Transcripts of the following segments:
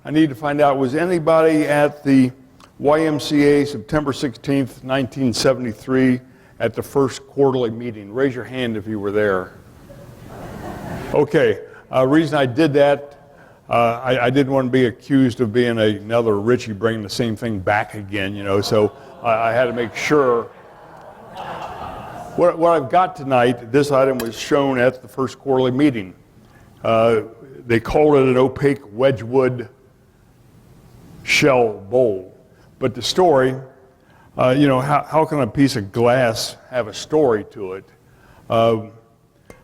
I need to find out, was anybody at the YMCA September 16th, 1973 at the first quarterly meeting? Raise your hand if you were there. Okay, reason I did that, I didn't want to be accused of being another Richie bringing the same thing back again, you know, so I had to make sure. What I've got tonight, this item was shown at the first quarterly meeting. They called it an opaque Wedgwood shell bowl. But the story, you know, how can a piece of glass have a story to it? The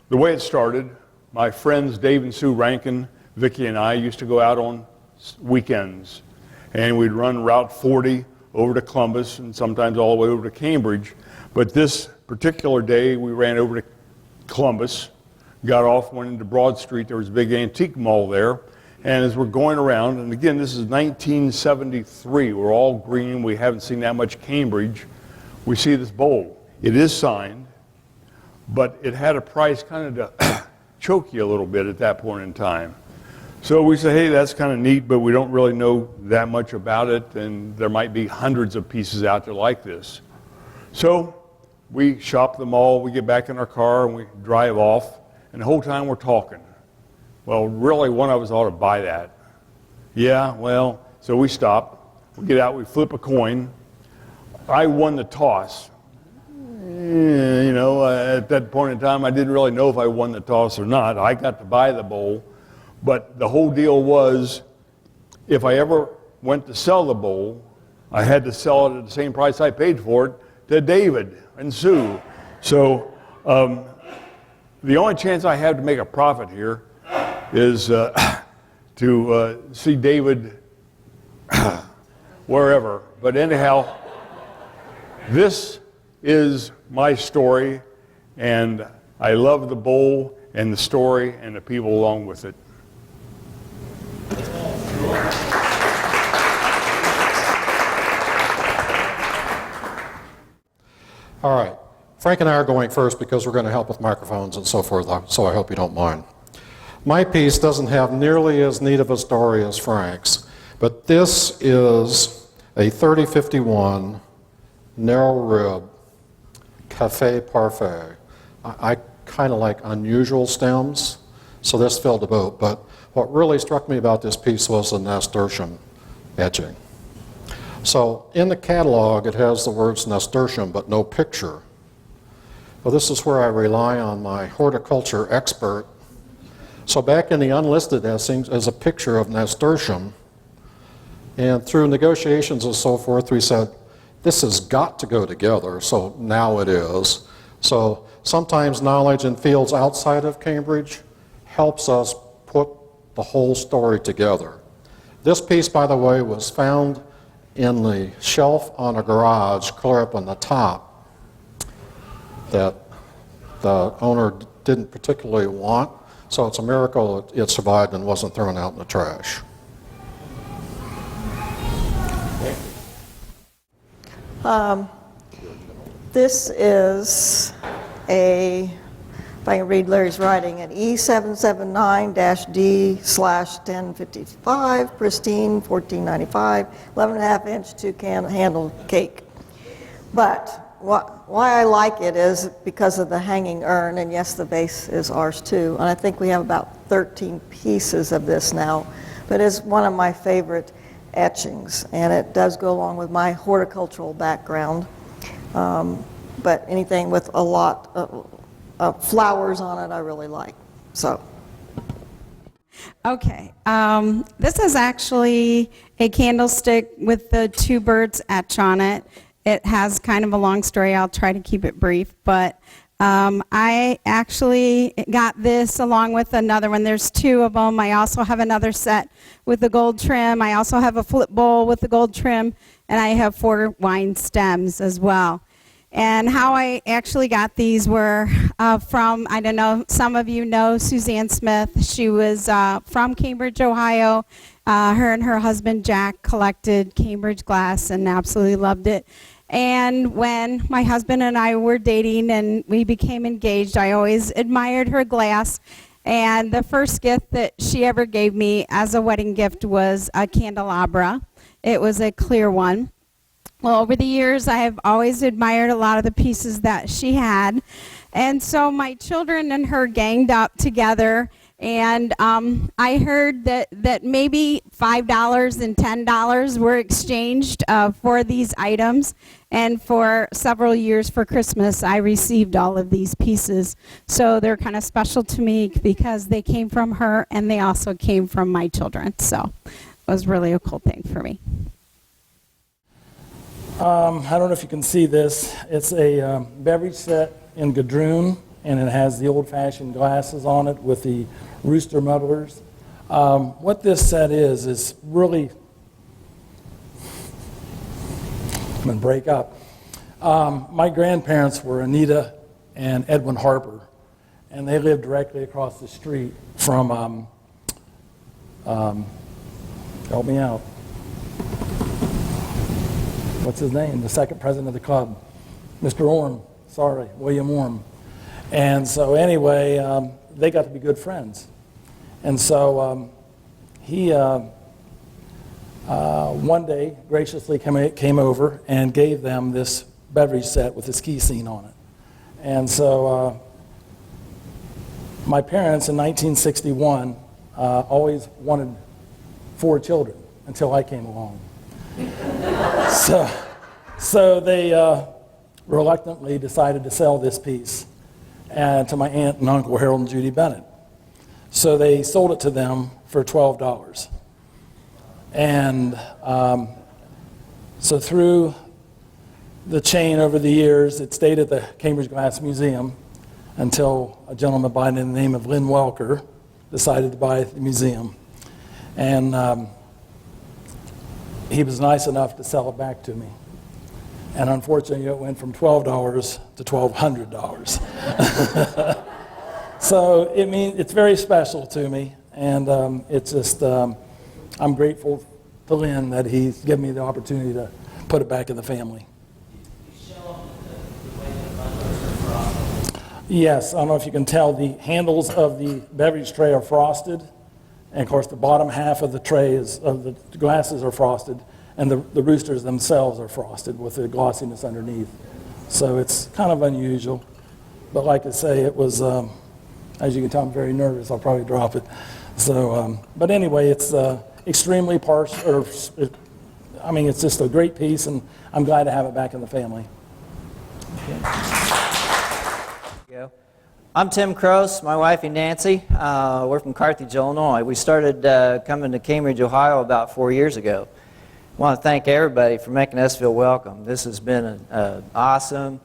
way it started, my friends Dave and Sue Rankin, Vicki and I used to go out on weekends, and we'd run Route 40 over to Columbus and sometimes all the way over to Cambridge. But this particular day, we ran over to Columbus, got off, went into Broad Street. There was a big antique mall there. And as we're going around, and again, this is 1973, we're all green, we haven't seen that much Cambridge, we see this bowl. It is signed, but it had a price kind of to choke you a little bit at that point in time. So we say, hey, that's kind of neat, but we don't really know that much about it, and there might be hundreds of pieces out there like this. So we shop them all, we get back in our car, and we drive off, and the whole time we're talking. Well, really, one of us ought to buy that. Yeah, well, so we stop, we get out, we flip a coin. I won the toss. You know, at that point in time, I didn't really know if I won the toss or not. I got to buy the bowl. But the whole deal was, if I ever went to sell the bowl, I had to sell it at the same price I paid for it to David and Sue. So the only chance I have to make a profit here is to see David wherever. But anyhow, this is my story, and I love the bowl and the story and the people along with it. All right, Frank and I are going first because we're going to help with microphones and so forth, so I hope you don't mind. My piece doesn't have nearly as neat of a story as Frank's, but this is a 3051 narrow rib cafe parfait. I kind of like unusual stems, so this filled the boat, but what really struck me about this piece was the nasturtium etching. So in the catalog it has the words nasturtium but no picture. Well, this is where I rely on my horticulture expert. So back in the unlisted etchings is a picture of nasturtium, and through negotiations and so forth we said this has got to go together, so now it is. So sometimes knowledge in fields outside of Cambridge helps us put the whole story together. This piece, by the way, was found in the shelf on a garage clear up on the top that the owner didn't particularly want, so it's a miracle it survived and wasn't thrown out in the trash. This is a, if I can read Larry's writing, an E779-D/1055, pristine, $14.95, 11.5-inch two-can handle cake. But why I like it is because of the hanging urn, and yes, the base is ours too. And I think we have about 13 pieces of this now, but it's one of my favorite etchings, and it does go along with my horticultural background. But anything with a lot of flowers on it I really like. So. Okay, this is actually a candlestick with the two birds etched on it. It has kind of a long story. I'll try to keep it brief, but I actually got this along with another one. There's two of them. I also have another set with the gold trim. I also have a flip bowl with the gold trim, and I have 4 wine stems as well. And how I actually got these were from, I don't know, some of you know Suzanne Smith. She was from Cambridge, Ohio. Her and her husband Jack collected Cambridge glass and absolutely loved it. And when my husband and I were dating and we became engaged, I always admired her glass. And the first gift that she ever gave me as a wedding gift was a candelabra. It was a clear one. Well, over the years, I have always admired a lot of the pieces that she had. And so my children and her ganged up together, and I heard that maybe $5 and $10 were exchanged for these items. And for several years for Christmas, I received all of these pieces. So they're kind of special to me because they came from her and they also came from my children. So it was really a cool thing for me. I don't know if you can see this. It's a beverage set in Gadroon, and it has the old-fashioned glasses on it with the rooster muddlers. What this set is really, I'm going to break up. My grandparents were Anita and Edwin Harper, and they lived directly across the street from, help me out, what's his name? The second president of the club, Mr. Orm. Sorry, William Orm. And so anyway, they got to be good friends. And so he one day graciously came over and gave them this beverage set with a ski scene on it. And so my parents in 1961 always wanted 4 children until I came along. So they reluctantly decided to sell this piece to my aunt and uncle Harold and Judy Bennett. So they sold it to them for $12. And so through the chain over the years, it stayed at the Cambridge Glass Museum until a gentleman by the name of Lynn Welker decided to buy the museum. And he was nice enough to sell it back to me. And unfortunately, it went from $12 to $1,200. So it's very special to me, and it's just I'm grateful to Lynn that he's given me the opportunity to put it back in the family. Yes, I don't know if you can tell, the handles of the beverage tray are frosted, and of course the bottom half of the tray of the glasses are frosted, and the roosters themselves are frosted with the glossiness underneath. So it's kind of unusual, but like I say, it was, as you can tell, I'm very nervous. I'll probably drop it. So, but anyway, it's extremely it's just a great piece, and I'm glad to have it back in the family. Okay. I'm Tim Cross, my wife and Nancy. We're from Carthage, Illinois. We started coming to Cambridge, Ohio about 4 years ago. I want to thank everybody for making us feel welcome. This has been an awesome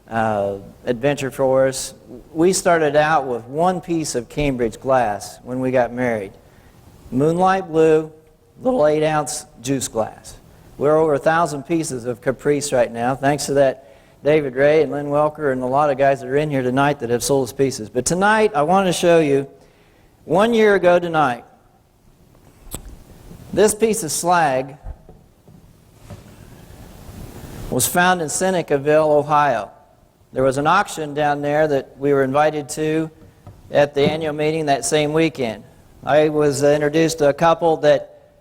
adventure for us. We started out with one piece of Cambridge glass when we got married. Moonlight blue, little 8-ounce juice glass. We're over 1,000 pieces of Caprice right now, thanks to that David Ray and Lynn Welker and a lot of guys that are in here tonight that have sold us pieces. But tonight, I want to show you, 1 year ago tonight, this piece of slag was found in Senecaville, Ohio. There was an auction down there that we were invited to at the annual meeting that same weekend. I was introduced to a couple that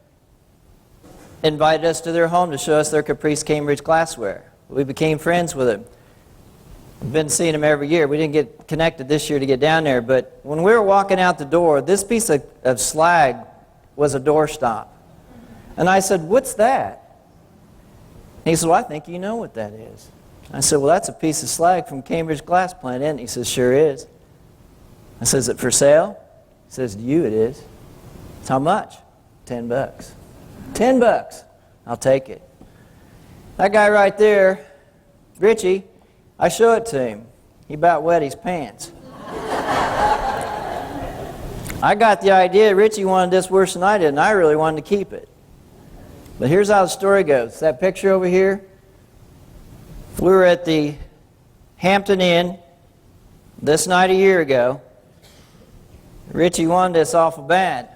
invited us to their home to show us their Caprice Cambridge glassware. We became friends with them. We've been seeing them every year. We didn't get connected this year to get down there, but when we were walking out the door, this piece of slag was a doorstop. And I said, "What's that?" He said, "Well, I think you know what that is." I said, "Well, that's a piece of slag from Cambridge Glass Plant, isn't it?" He says, "Sure is." I said, "Is it for sale?" He says, "To you it is." It's how much? $10. $10. I'll take it. That guy right there, Richie, I show it to him. He about wet his pants. I got the idea Richie wanted this worse than I did, and I really wanted to keep it. But here's how the story goes. That picture over here, we were at the Hampton Inn this night a year ago. Richie wanted this awful bad.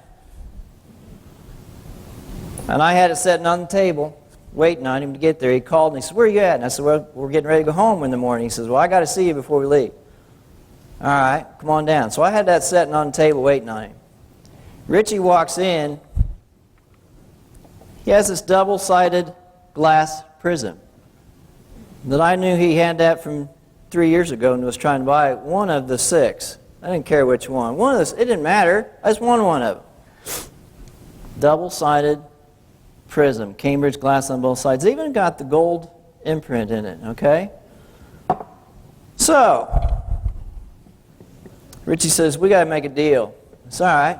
And I had it sitting on the table, waiting on him to get there. He called and he said, "Where are you at?" And I said, "Well, we're getting ready to go home in the morning." He says, "Well, I got to see you before we leave." All right, come on down. So I had that sitting on the table waiting on him. Richie walks in. He has this double-sided glass prism that I knew he had that from 3 years ago and was trying to buy one of the 6. I didn't care which one. One of those, it didn't matter. I just wanted one of them. Double-sided prism, Cambridge glass on both sides. They even got the gold imprint in it, okay? So, Richie says, we got to make a deal. It's all right.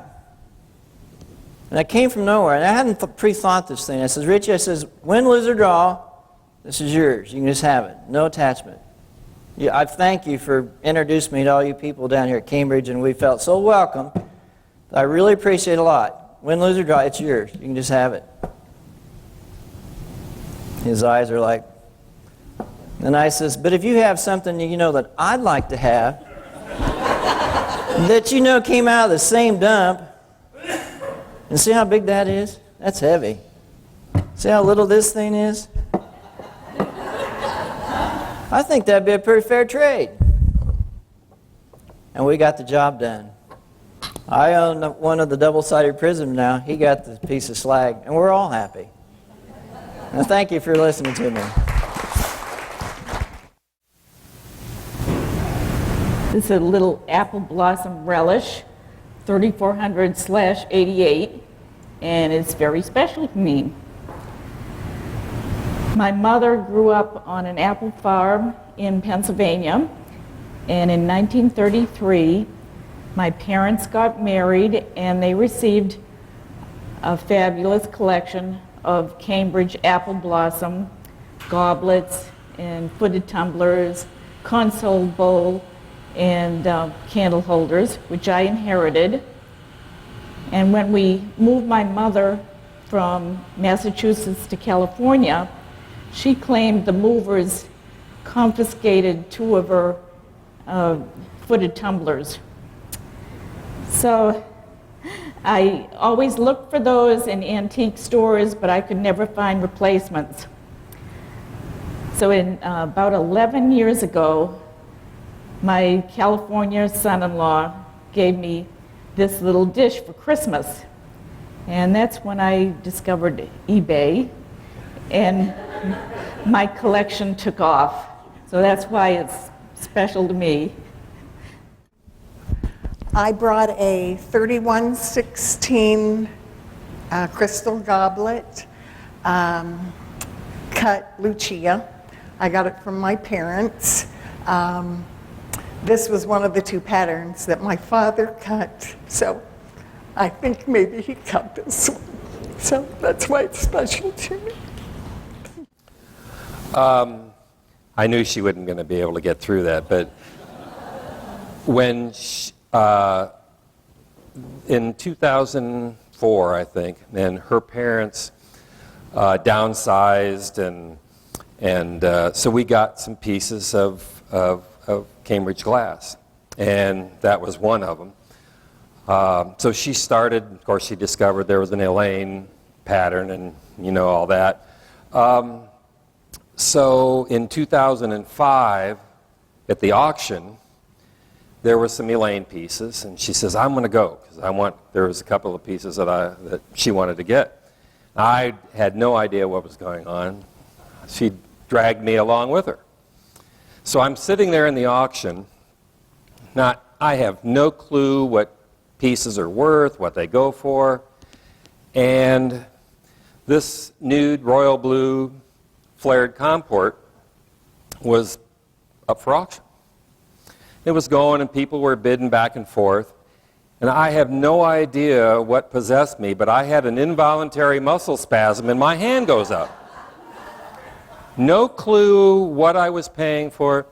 And I came from nowhere, and I hadn't pre-thought this thing. I says, Richie, I says, win, lose, or draw, this is yours. You can just have it. No attachment. I thank you for introducing me to all you people down here at Cambridge, and we felt so welcome. I really appreciate it a lot. Win, lose, or draw, it's yours. You can just have it. His eyes are like, and I says, but if you have something you know that I'd like to have, that you know came out of the same dump, and see how big that is? That's heavy. See how little this thing is? I think that'd be a pretty fair trade. And we got the job done. I own one of the double-sided prisms now. He got the piece of slag, and we're all happy. And thank you for listening to me. This is a little apple blossom relish, 3400/88, and it's very special to me. My mother grew up on an apple farm in Pennsylvania, and in 1933, my parents got married and they received a fabulous collection of Cambridge apple blossom goblets and footed tumblers, console bowl, and candle holders, which I inherited. And when we moved my mother from Massachusetts to California, she claimed the movers confiscated 2 of her footed tumblers. So I always looked for those in antique stores, but I could never find replacements. So about 11 years ago, my California son-in-law gave me this little dish for Christmas. And that's when I discovered eBay, and my collection took off. So that's why it's special to me. I brought a 3116 crystal goblet, cut Lucia. I got it from my parents. This was one of the 2 patterns that my father cut, so I think maybe he cut this one. So that's why it's special to me. I knew she wasn't going to be able to get through that, but when in 2004, I think, and her parents downsized, and so we got some pieces of Cambridge glass, and that was one of them. So she started, of course, she discovered there was an Elaine pattern, and you know all that. So in 2005, at the auction, there were some Elaine pieces, and she says, I'm going to go, because there was a couple of pieces that she wanted to get. I had no idea what was going on. She dragged me along with her. So I'm sitting there in the auction. I have no clue what pieces are worth, what they go for, and this nude royal blue flared comport was up for auction. It was going, and people were bidding back and forth, and I have no idea what possessed me, but I had an involuntary muscle spasm and my hand goes up. No clue what I was paying for,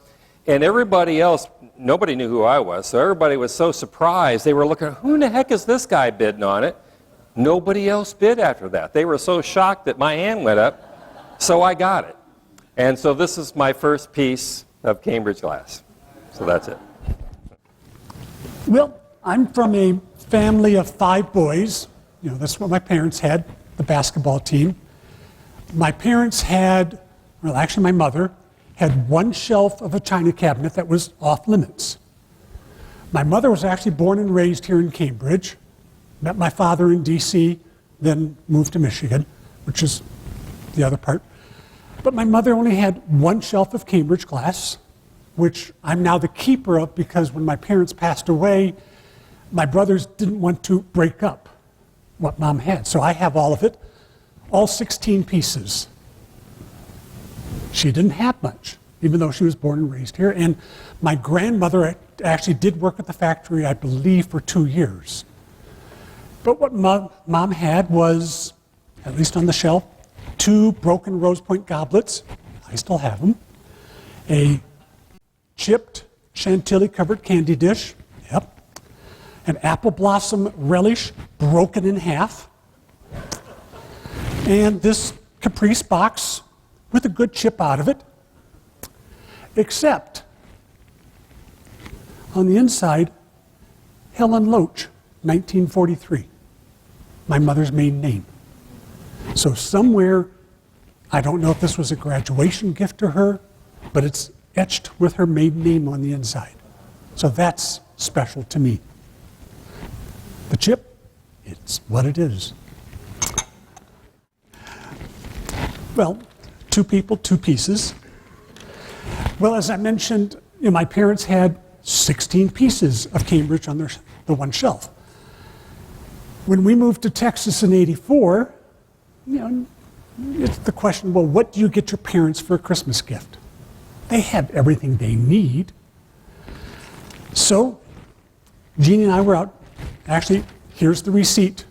and everybody else, nobody knew who I was, so everybody was so surprised. They were looking, who in the heck is this guy bidding on it? Nobody else bid after that. They were so shocked that my hand went up, so I got it. And so this is my first piece of Cambridge glass. So that's it. Well, I'm from a family of 5 boys. You know, that's what my parents had, the basketball team. My parents had, well, actually my mother, had 1 shelf of a china cabinet that was off limits. My mother was actually born and raised here in Cambridge, met my father in D.C., then moved to Michigan, which is the other part. But my mother only had one shelf of Cambridge glass, which I'm now the keeper of because when my parents passed away, my brothers didn't want to break up what Mom had. So I have all of it, all 16 pieces. She didn't have much, even though she was born and raised here. And my grandmother actually did work at the factory, I believe, for 2 years. But what Mom had was, at least on the shelf, 2 broken Rose Point goblets. I still have them. A chipped chantilly-covered candy dish. Yep. An apple blossom relish broken in half. And this Caprice box with a good chip out of it. Except, on the inside, Helen Loach, 1943. My mother's maiden name. So somewhere, I don't know if this was a graduation gift to her, but it's etched with her maiden name on the inside. So that's special to me. The chip, it's what it is. Well, 2 people, 2 pieces. Well, as I mentioned, my parents had 16 pieces of Cambridge on the one shelf. When we moved to Texas in '84, it's the question, well, what do you get your parents for a Christmas gift? They have everything they need. So, Jeannie and I were out. Actually, here's the receipt.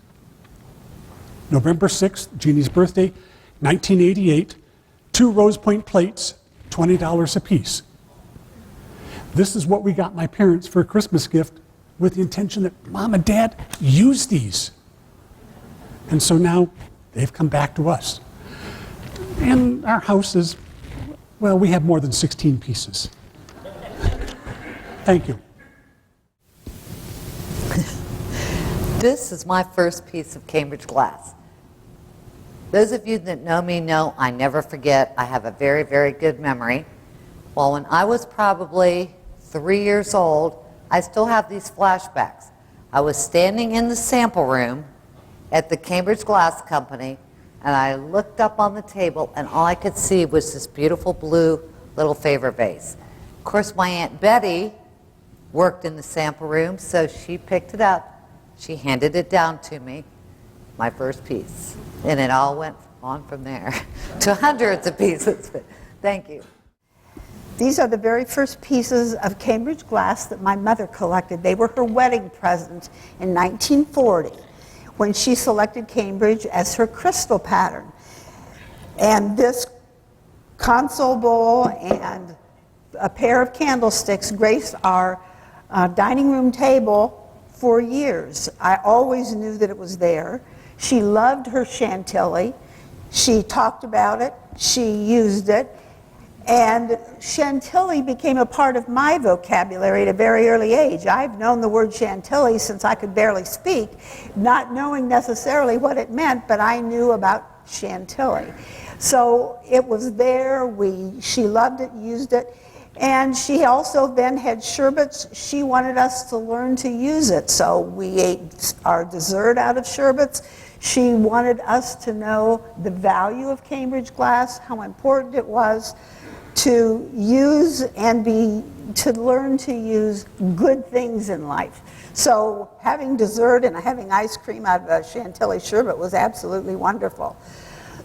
November 6th, Jeannie's birthday, 1988, 2 Rose Point plates, $20 a piece. This is what we got my parents for a Christmas gift with the intention that Mom and Dad use these. And so now they've come back to us. And our house is, well, we have more than 16 pieces. Thank you. This is my first piece of Cambridge glass. Those of you that know me know I never forget. I have a very, very good memory. Well, when I was probably 3 years old, I still have these flashbacks. I was standing in the sample room at the Cambridge Glass Company, and I looked up on the table, and all I could see was this beautiful blue little favor vase. Of course, my Aunt Betty worked in the sample room, so she picked it up. She handed it down to me, my first piece. And it all went on from there to hundreds of pieces. Thank you. These are the very first pieces of Cambridge glass that my mother collected. They were her wedding present in 1940 when she selected Cambridge as her crystal pattern. And this console bowl and a pair of candlesticks graced our dining room table for years. I always knew that it was there. She loved her chantilly. She talked about it. She used it. And chantilly became a part of my vocabulary at a very early age. I've known the word chantilly since I could barely speak, not knowing necessarily what it meant, but I knew about chantilly. So it was there. She loved it, used it. And she also then had sherbets. She wanted us to learn to use it. So we ate our dessert out of sherbets. She wanted us to know the value of Cambridge glass, how important it was to use and to learn to use good things in life. So having dessert and having ice cream out of a chantilly sherbet was absolutely wonderful.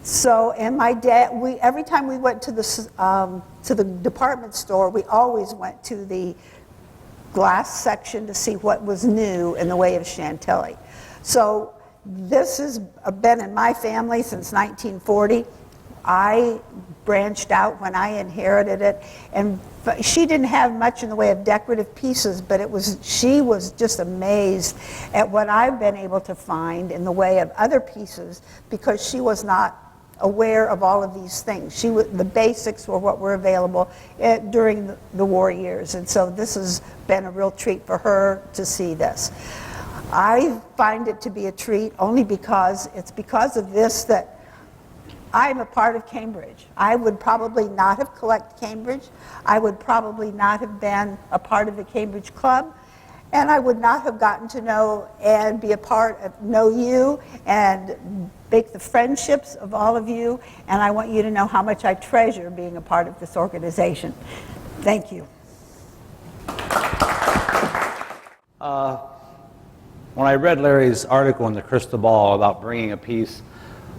So, and my dad, every time we went to the department store, we always went to the glass section to see what was new in the way of chantilly. So this has been in my family since 1940. I branched out when I inherited it, and she didn't have much in the way of decorative pieces, but she was just amazed at what I've been able to find in the way of other pieces, because she was not aware of all of these things. The basics were what were available during the war years, and so this has been a real treat for her to see this. I find it to be a treat only because it's because of this that I'm a part of Cambridge. I would probably not have collected Cambridge. I would probably not have been a part of the Cambridge Club. And I would not have gotten to know and be a part of, know you and make the friendships of all of you. And I want you to know how much I treasure being a part of this organization. Thank you. When I read Larry's article in the Crystal Ball about bringing a piece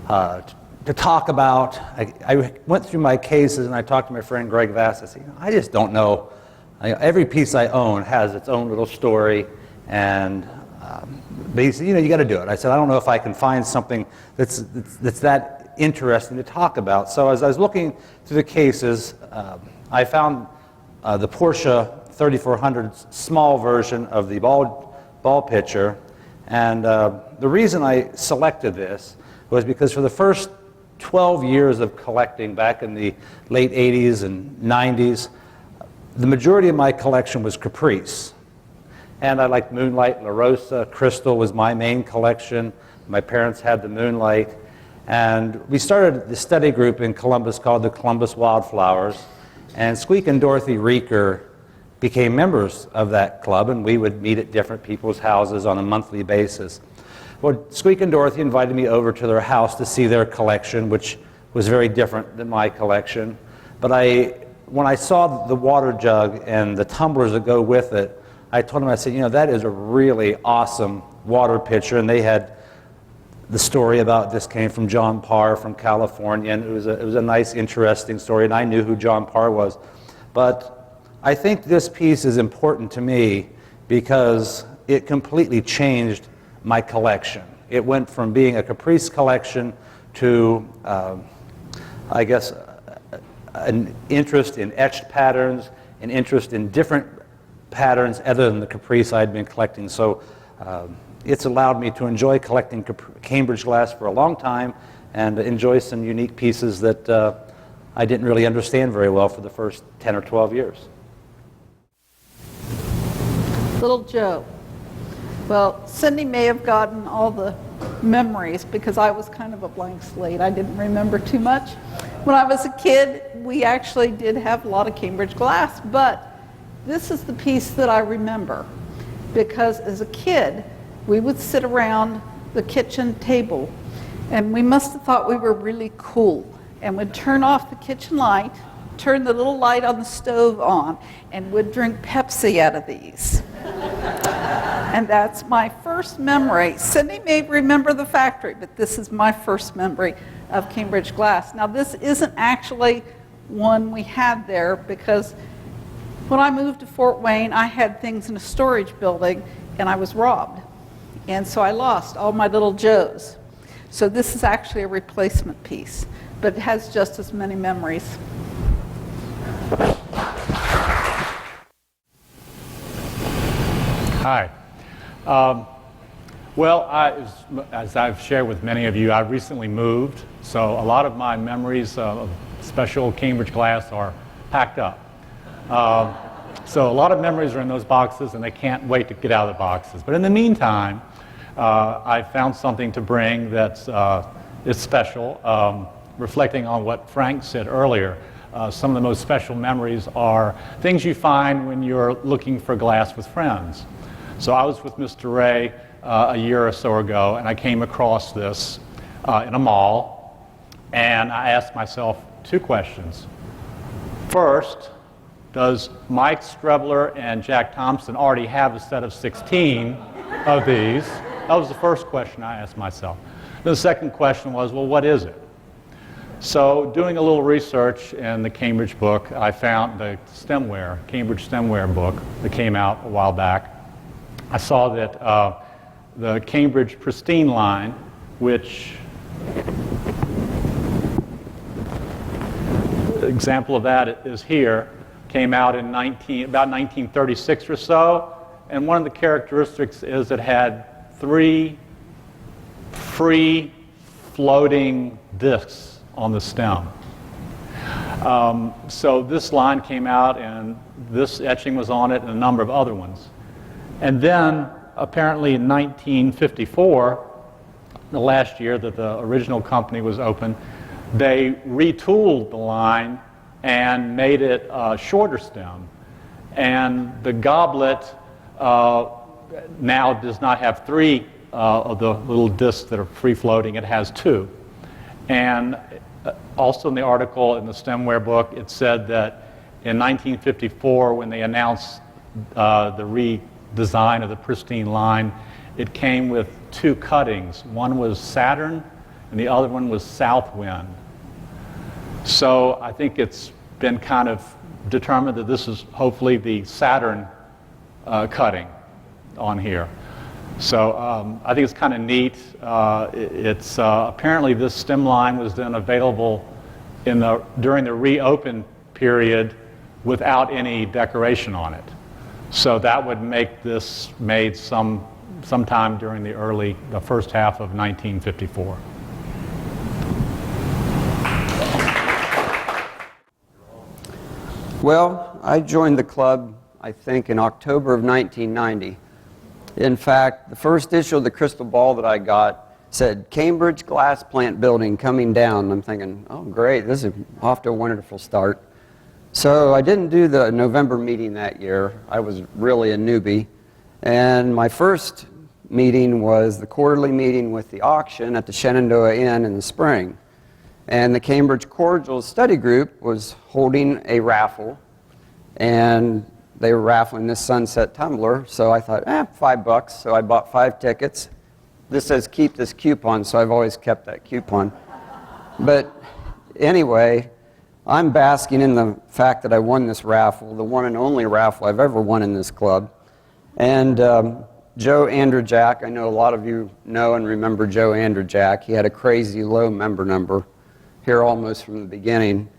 to talk about, I went through my cases and I talked to my friend Greg Vass. I said, I just don't know. Every piece I own has its own little story, and but he said, you got to do it. I said, I don't know if I can find something that's that interesting to talk about. So as I was looking through the cases, I found the Porsche 3400 small version of the ball pitcher, and the reason I selected this was because for the first 12 years of collecting back in the late 80s and 90s, the majority of my collection was Caprice. And I liked Moonlight, La Rosa, Crystal was my main collection. My parents had the Moonlight. And we started the study group in Columbus called the Columbus Wildflowers. And Squeak and Dorothy Reeker became members of that club, and we would meet at different people's houses on a monthly basis. Well, Squeak and Dorothy invited me over to their house to see their collection, which was very different than my collection. But when I saw the water jug and the tumblers that go with it, I told them, I said, that is a really awesome water pitcher. And they had the story about this came from John Parr from California, and it was a nice, interesting story, and I knew who John Parr was. But I think this piece is important to me because it completely changed my collection. It went from being a Caprice collection to, I guess, an interest in etched patterns, an interest in different patterns other than the Caprice I'd been collecting. So it's allowed me to enjoy collecting Cambridge glass for a long time and enjoy some unique pieces that I didn't really understand very well for the first 10 or 12 years. Little Joe. Well, Cindy may have gotten all the memories because I was kind of a blank slate. I didn't remember too much. When I was a kid, we actually did have a lot of Cambridge glass, but this is the piece that I remember because as a kid, we would sit around the kitchen table and we must have thought we were really cool and would turn off the kitchen light, turn the little light on the stove on, and would drink Pepsi out of these. And that's my first memory. Cindy may remember the factory, but this is my first memory of Cambridge glass. Now, this isn't actually one we had there because when I moved to Fort Wayne, I had things in a storage building and I was robbed. And so I lost all my little Joes. So this is actually a replacement piece, but it has just as many memories. Hi. As I've shared with many of you, I recently moved, so a lot of my memories of special Cambridge glass are packed up. So a lot of memories are in those boxes, and they can't wait to get out of the boxes. But in the meantime, I found something to bring that's is special. Reflecting on what Frank said earlier, some of the most special memories are things you find when you're looking for glass with friends. So I was with Mr. Ray a year or so ago, and I came across this in a mall, and I asked myself two questions. First, does Mike Strebler and Jack Thompson already have a set of 16 of these? That was the first question I asked myself. The second question was, well, what is it? So doing a little research in the Cambridge book, I found the Cambridge stemware book that came out a while back. I saw that the Cambridge Pristine line, which example of that is here, came out in about 1936 or so, and one of the characteristics is it had 3 free floating discs on the stem. So this line came out, and this etching was on it, and a number of other ones. And then, apparently in 1954, the last year that the original company was open, they retooled the line and made it a shorter stem. And the goblet now does not have three of the little discs that are free-floating. It has two. And also in the article in the STEMware book, it said that in 1954, when they announced the redesign of the pristine line, it came with two cuttings. One was Saturn, and the other one was Southwind. So I think it's been kind of determined that this is hopefully the Saturn cutting on here. So I think it's kind of neat. It's apparently this stem line was then available during the reopen period without any decoration on it. So that would make this made sometime during the first half of 1954. Well, I joined the club, I think, in October of 1990. In fact, the first issue of the Crystal Ball that I got said, Cambridge Glass Plant Building coming down. I'm thinking, oh, great, this is off to a wonderful start. So I didn't do the November meeting that year. I was really a newbie. And my first meeting was the quarterly meeting with the auction at the Shenandoah Inn in the spring. And the Cambridge Cordial Study Group was holding a raffle, and they were raffling this sunset tumbler. So I thought, $5. So I bought 5 tickets. This says keep this coupon, so I've always kept that coupon. But anyway, I'm basking in the fact that I won this raffle, the one and only raffle I've ever won in this club. And Joe Andrejak, I know a lot of you know and remember Joe Andrejak. He had a crazy low member number here almost from the beginning.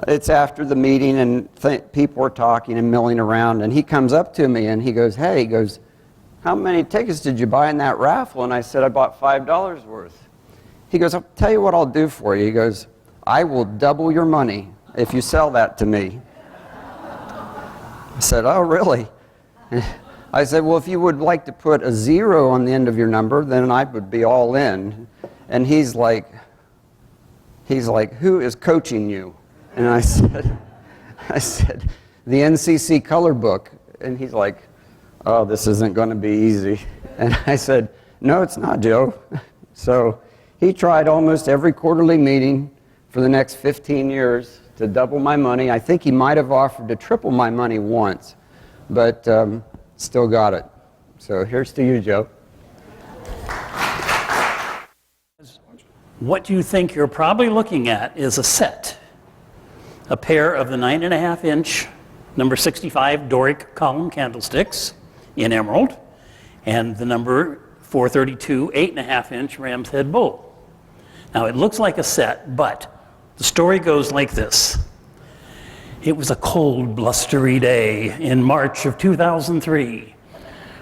It's after the meeting, and people are talking and milling around, and he comes up to me and he goes, hey, he goes, how many tickets did you buy in that raffle? And I said, I bought $5 worth. He goes, I'll tell you what I'll do for you. He goes, I will double your money if you sell that to me. I said, oh, really? I said, well, if you would like to put a 0 on the end of your number, then I would be all in. And he's like, who is coaching you? And I said, the NCC color book. And he's like, oh, this isn't going to be easy. And I said, no, it's not, Joe. So he tried almost every quarterly meeting for the next 15 years to double my money. I think he might have offered to triple my money once, but still got it. So here's to you, Joe. What you think you're probably looking at is a set. A pair of the 9.5-inch number 65 Doric column candlesticks in emerald, and the number 432 8.5-inch Ram's Head bowl. Now it looks like a set, but the story goes like this. It was a cold, blustery day in March of 2003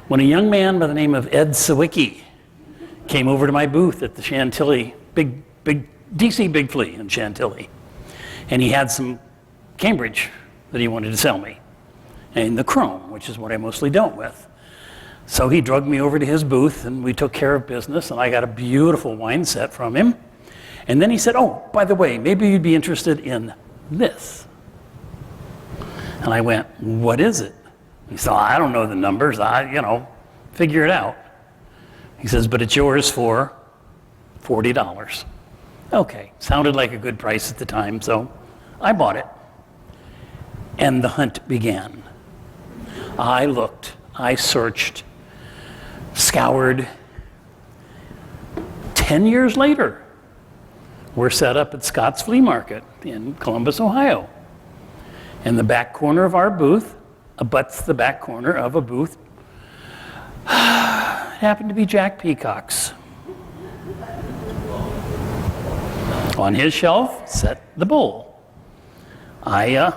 when a young man by the name of Ed Sawicki came over to my booth at the Chantilly, big DC Big Flea in Chantilly. And he had some Cambridge that he wanted to sell me, and the chrome, which is what I mostly dealt with. So he drugged me over to his booth, and we took care of business, and I got a beautiful wine set from him. And then he said, oh, by the way, maybe you'd be interested in this. And I went, what is it? He said, I don't know the numbers, figure it out. He says, but it's yours for $40. Okay, sounded like a good price at the time, so I bought it. And the hunt began. I looked, I searched, scoured. 10 years later, we're set up at Scott's Flea Market in Columbus, Ohio. And the back corner of our booth abuts the back corner of a booth. It happened to be Jack Peacock's. On his shelf sat the bull. I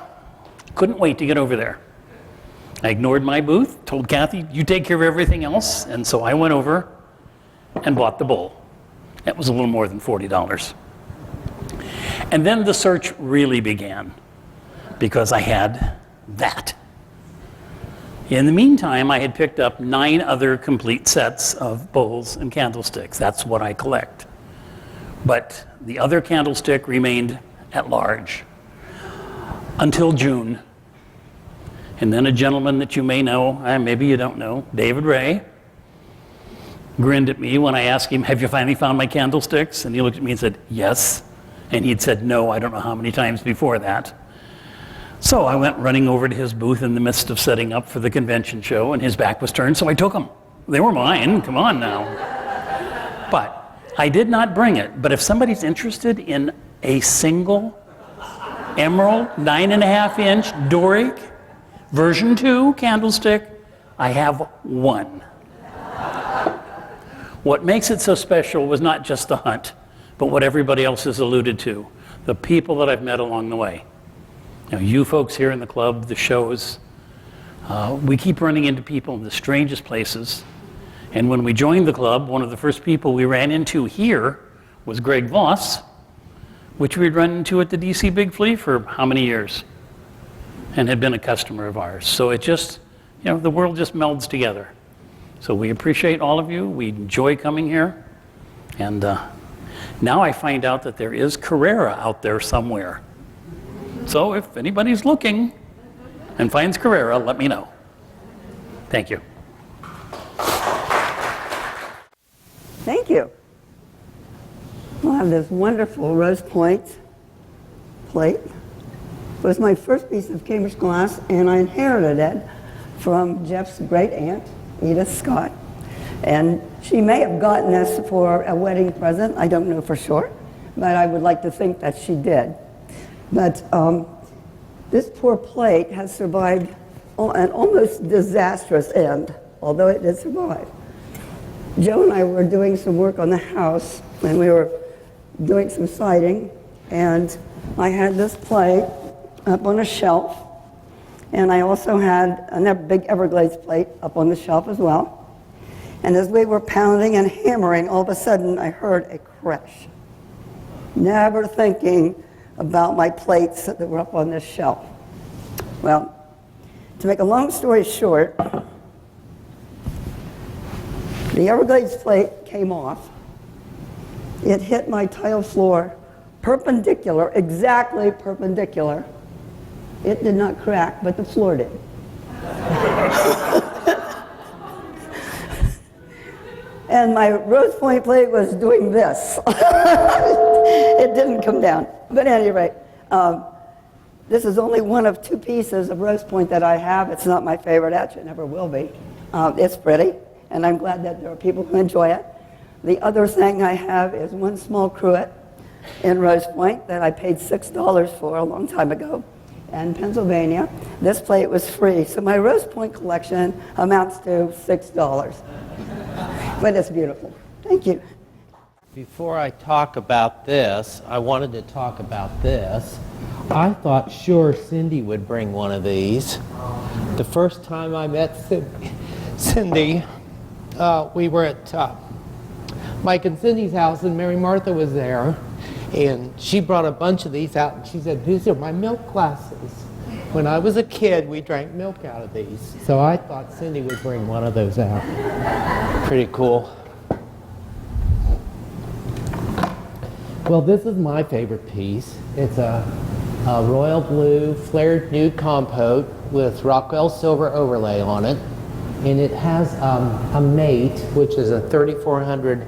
couldn't wait to get over there. I ignored my booth, told Kathy, you take care of everything else, and so I went over and bought the bull. That was a little more than $40. And then the search really began, because I had that. In the meantime, I had picked up 9 other complete sets of bowls and candlesticks. That's what I collect. But the other candlestick remained at large until June. And then a gentleman that you may know, maybe you don't know, David Ray, grinned at me when I asked him, have you finally found my candlesticks? And he looked at me and said, yes. And he'd said no, I don't know how many times before that. So I went running over to his booth in the midst of setting up for the convention show, and his back was turned, so I took them. They were mine, come on now. But I did not bring it. But if somebody's interested in a single emerald 9.5-inch Doric version 2 candlestick, I have one. What makes it so special was not just the hunt, but what everybody else has alluded to, the people that I've met along the way. Now, you folks here in the club, the shows, we keep running into people in the strangest places. And when we joined the club, one of the first people we ran into here was Greg Voss, which we'd run into at the DC Big Flea for how many years? And had been a customer of ours. So it just, the world just melds together. So we appreciate all of you. We enjoy coming here. And now I find out that there is Carrera out there somewhere. So if anybody's looking and finds Carrera, let me know. Thank you. Thank you. I have this wonderful Rose Point plate. It was my first piece of Cambridge glass, and I inherited it from Jeff's great aunt, Edith Scott. And she may have gotten this for a wedding present. I don't know for sure, but I would like to think that she did. But this poor plate has survived an almost disastrous end, although it did survive. Joe and I were doing some work on the house, and we were doing some siding, and I had this plate up on a shelf, and I also had a big Everglades plate up on the shelf as well. And as we were pounding and hammering, all of a sudden I heard a crash. Never thinking about my plates that were up on this shelf. Well, to make a long story short, the Everglades plate came off. It hit my tile floor perpendicular, exactly perpendicular. It did not crack, but the floor did. And my Rose Point plate was doing this. It didn't come down. But at any rate, this is only one of 2 pieces of Rose Point that I have. It's not my favorite etch, it never will be. It's pretty, and I'm glad that there are people who enjoy it. The other thing I have is one small cruet in Rose Point that I paid $6 for a long time ago in Pennsylvania. This plate was free, so my Rose Point collection amounts to $6. But it's beautiful. Thank you. Before I talk about this, I wanted to talk about this. I thought sure Cindy would bring one of these. The first time I met Cindy, we were at Mike and Cindy's house, and Mary Martha was there, and she brought a bunch of these out, and she said, these are my milk glasses. When I was a kid, we drank milk out of these. So I thought Cindy would bring one of those out. Pretty cool. Well, this is my favorite piece. It's a royal blue flared nude compote with Rockwell silver overlay on it. And it has a mate, which is a 3400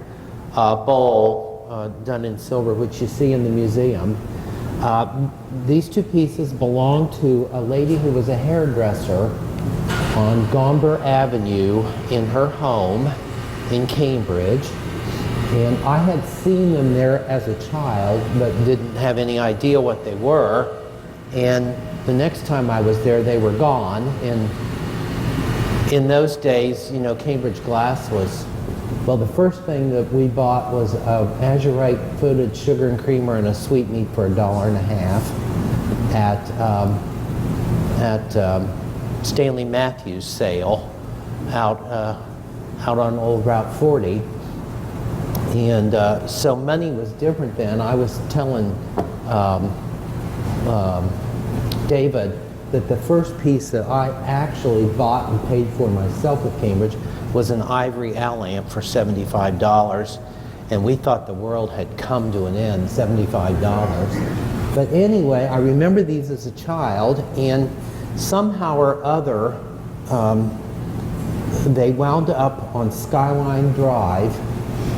bowl done in silver, which you see in the museum. These 2 pieces belong to a lady who was a hairdresser on Gomber Avenue in her home in Cambridge. And I had seen them there as a child, but didn't have any idea what they were. And the next time I was there, they were gone. And in those days, Cambridge glass was, well, the first thing that we bought was a azurite footed sugar and creamer and a sweetmeat for $1.50 at Stanley Matthews' sale out on Old Route 40. And so money was different then. I was telling David that the first piece that I actually bought and paid for myself at Cambridge was an ivory owl lamp for $75. And we thought the world had come to an end, $75. But anyway, I remember these as a child, and Somehow or other, they wound up on Skyline Drive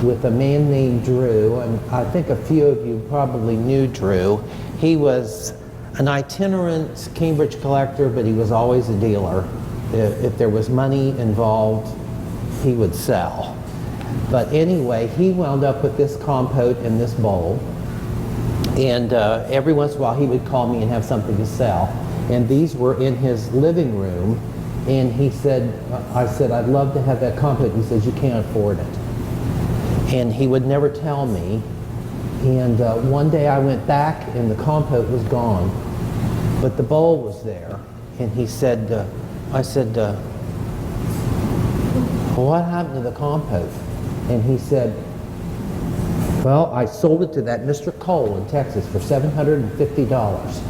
with a man named Drew, and I think a few of you probably knew Drew. He was an itinerant Cambridge collector, but he was always a dealer. If there was money involved, he would sell. But anyway, he wound up with this compote in this bowl, and every once in a while he would call me and have something to sell. And these were in his living room, and he said, I said, I'd love to have that compote. He says, you can't afford it. And he would never tell me. And one day I went back and the compote was gone, but the bowl was there. And he said, I said, what happened to the compote? And he said, well, I sold it to that Mr. Cole in Texas for $750.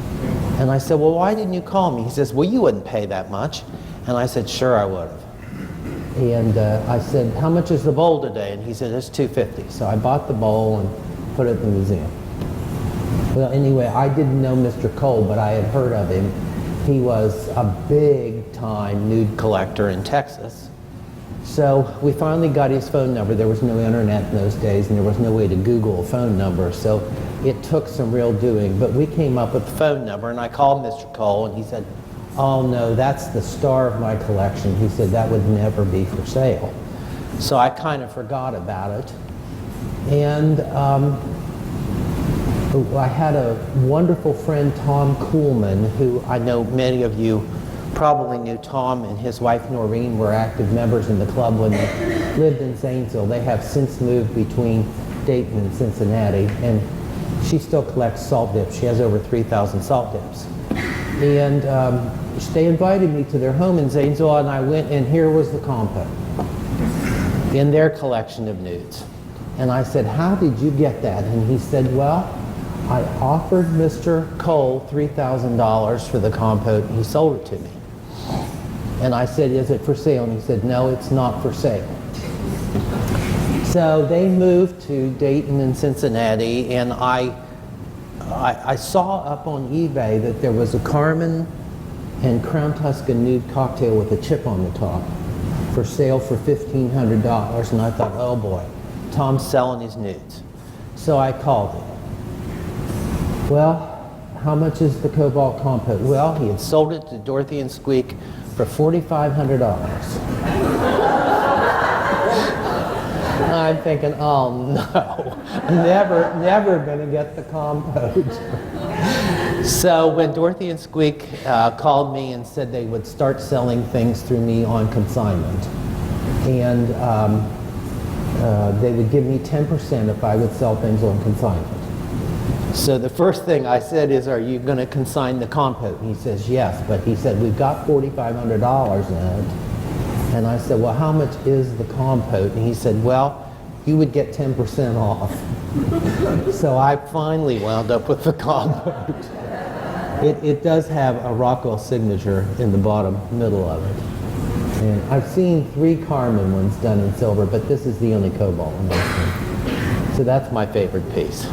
And I said, well, why didn't you call me? He says, well, you wouldn't pay that much. And I said, sure I would have. And I said, how much is the bowl today? And he said, it's $250. So I bought the bowl and put it in the museum. Well, anyway, I didn't know Mr. Cole, but I had heard of him. He was a big-time nude collector in Texas. So we finally got his phone number. There was no internet in those days, and there was no way to Google a phone number. So it took some real doing. But we came up with the phone number, and I called Mr. Cole, and he said, oh no, that's the star of my collection. He said, that would never be for sale. So I kind of forgot about it. And I had a wonderful friend, Tom Kuhlman, who I know many of you probably knew. Tom and his wife Noreen were active members in the club when they lived in Zanesville. They have since moved between Dayton and Cincinnati, and she still collects salt dips. She has over 3,000 salt dips. And they invited me to their home in Zanesville, and I went, and here was the compote in their collection of nudes. And I said, how did you get that? And he said, well, I offered Mr. Cole $3,000 for the compote, and he sold it to me. And I said, is it for sale? And he said, no, it's not for sale. So they moved to Dayton and Cincinnati, and I saw up on eBay that there was a Carmen and Crown Tuscan nude cocktail with a chip on the top for sale for $1,500, and I thought, oh boy, Tom's selling his nudes. So I called him. Well, how much is the Cobalt compote? Well, he had sold it to Dorothy and Squeak for $4,500. I'm thinking, oh no, never gonna get the compote. So when Dorothy and Squeak called me and said they would start selling things through me on consignment, and they would give me 10% if I would sell things on consignment. So the first thing I said is, are you going to consign the compote? And he says, yes, but he said, we've got $4,500 in it. And I said, well, how much is the compote? And he said, well, you would get 10% off. So I finally wound up with the compote. It does have a Rockwell signature in the bottom middle of it. And I've seen 3 Carmen ones done in silver, but this is the only Cobalt one I've seen. So that's my favorite piece.